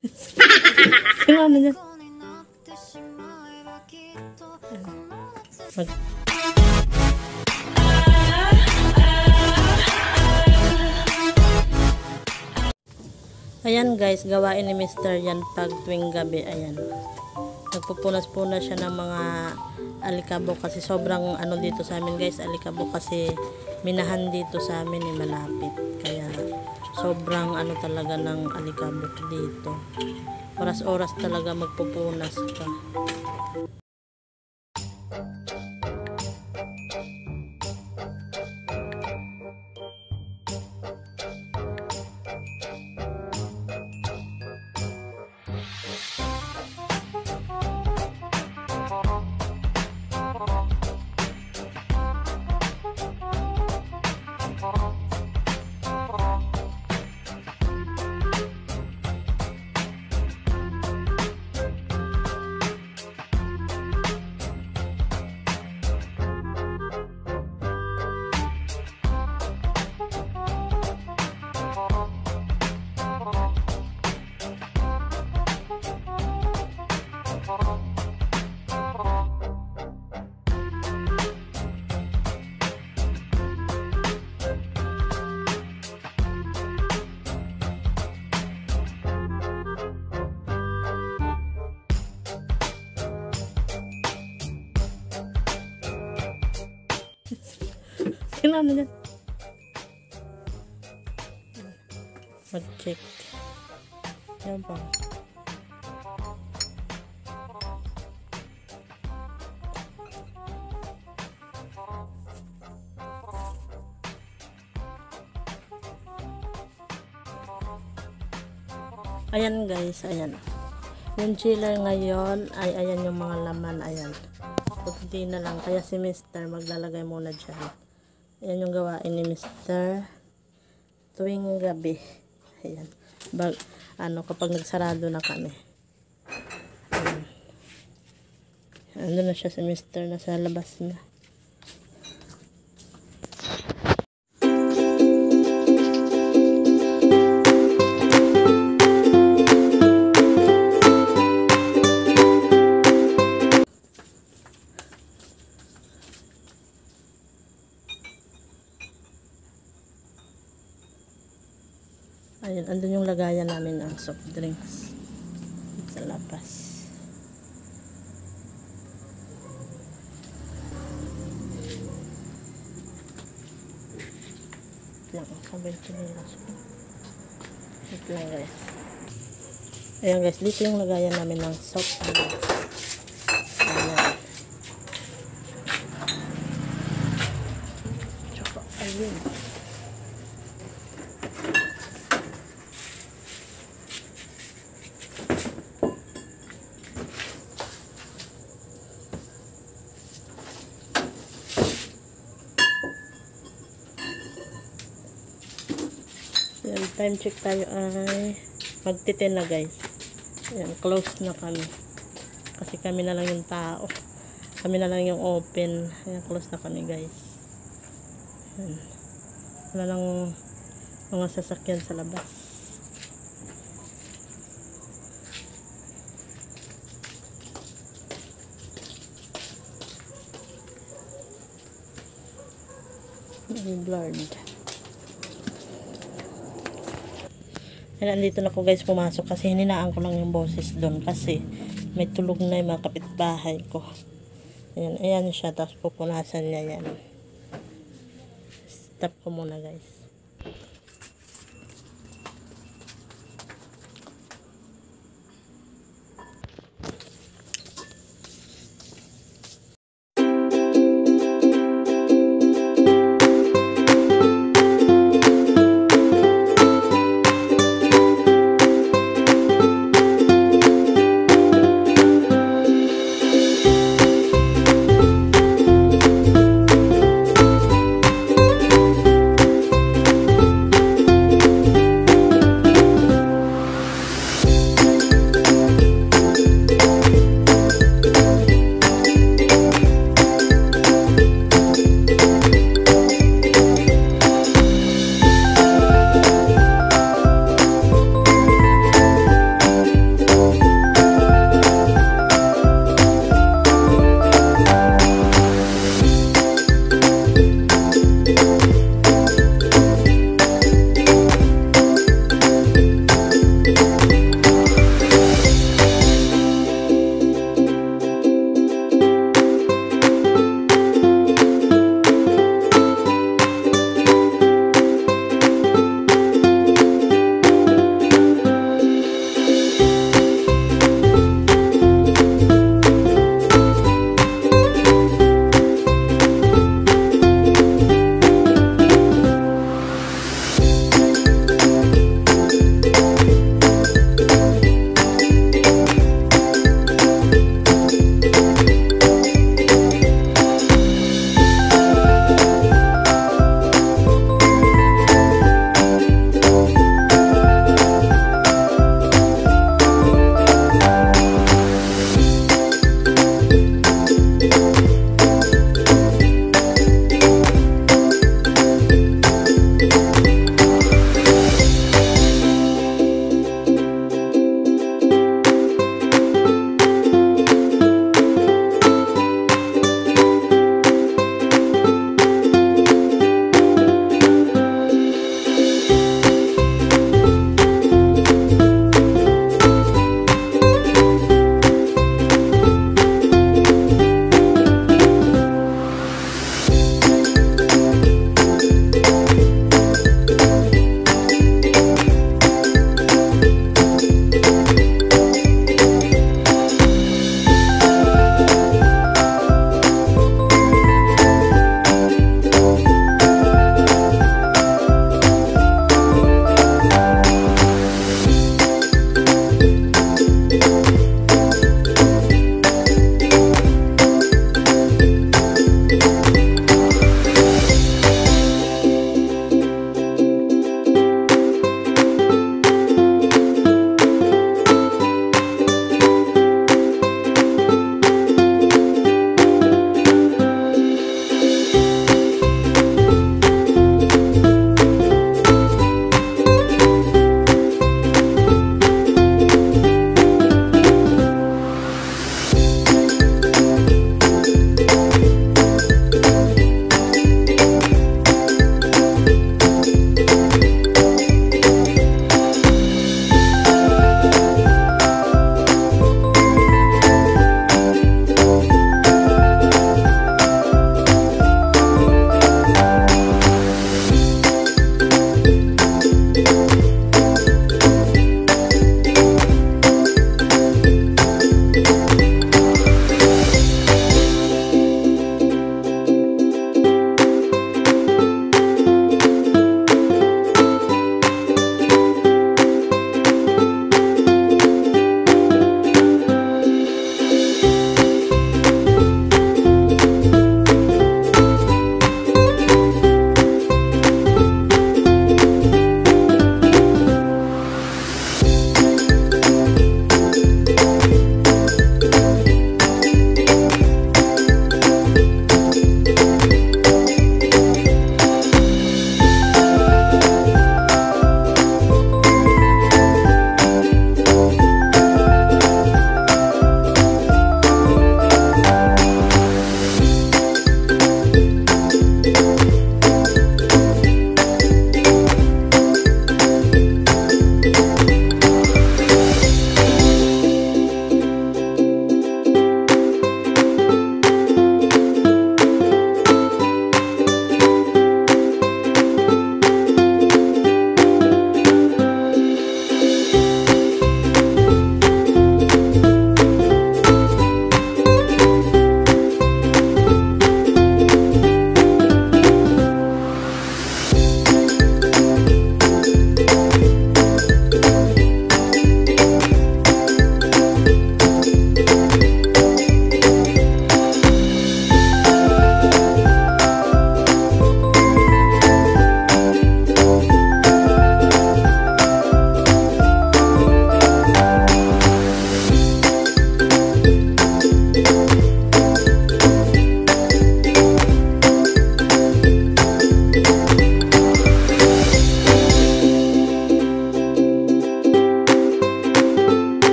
Sino ano niya? Ayan guys, gawain ni Mr. yan pag tuwing gabi. Ayan. Nagpupunas-punas siya ng mga alikabok kasi sobrang ano dito sa amin guys, alikabok kasi minahan dito sa amin malapit. Kaya sobrang ano talaga ng alikabok dito. Oras-oras talaga magpupunas ka. Sino ano dyan? Mag-check. Yan pa. Ayan guys, ayan. Yung chiller ngayon ay ayan yung mga laman, ayan. Kunti na lang, kaya si Mr. maglalagay muna dyan. Ayan yung gawain ni Mr. tuwing gabi. Ayan. Kapag nagsarado na kami. Ayan. Ano na siya si Mr. nasa labas na. Ayan, andun yung lagayan namin ng soft drinks sa labas. Lang, sabay chinilas ko. Ito lang guys. Ayan guys, dito yung lagayan namin ng soft drinks. Ayan. Tsaka, ayun. Ayan, time check tayo ay magti-10 na guys. Ayan, close na kami. Kasi kami na lang yung tao. Kami na lang yung open. Ayan, close na kami guys. Ayan. Wala lang mga sasakyan sa labas. Blurred. Ayan, andito na ko guys pumasok kasi hininaan ko lang yung boses doon kasi may tulog na yung mga kapitbahay ko. Ayan, ayan siya, tapos pupunasan niya yan. Stop ko muna guys.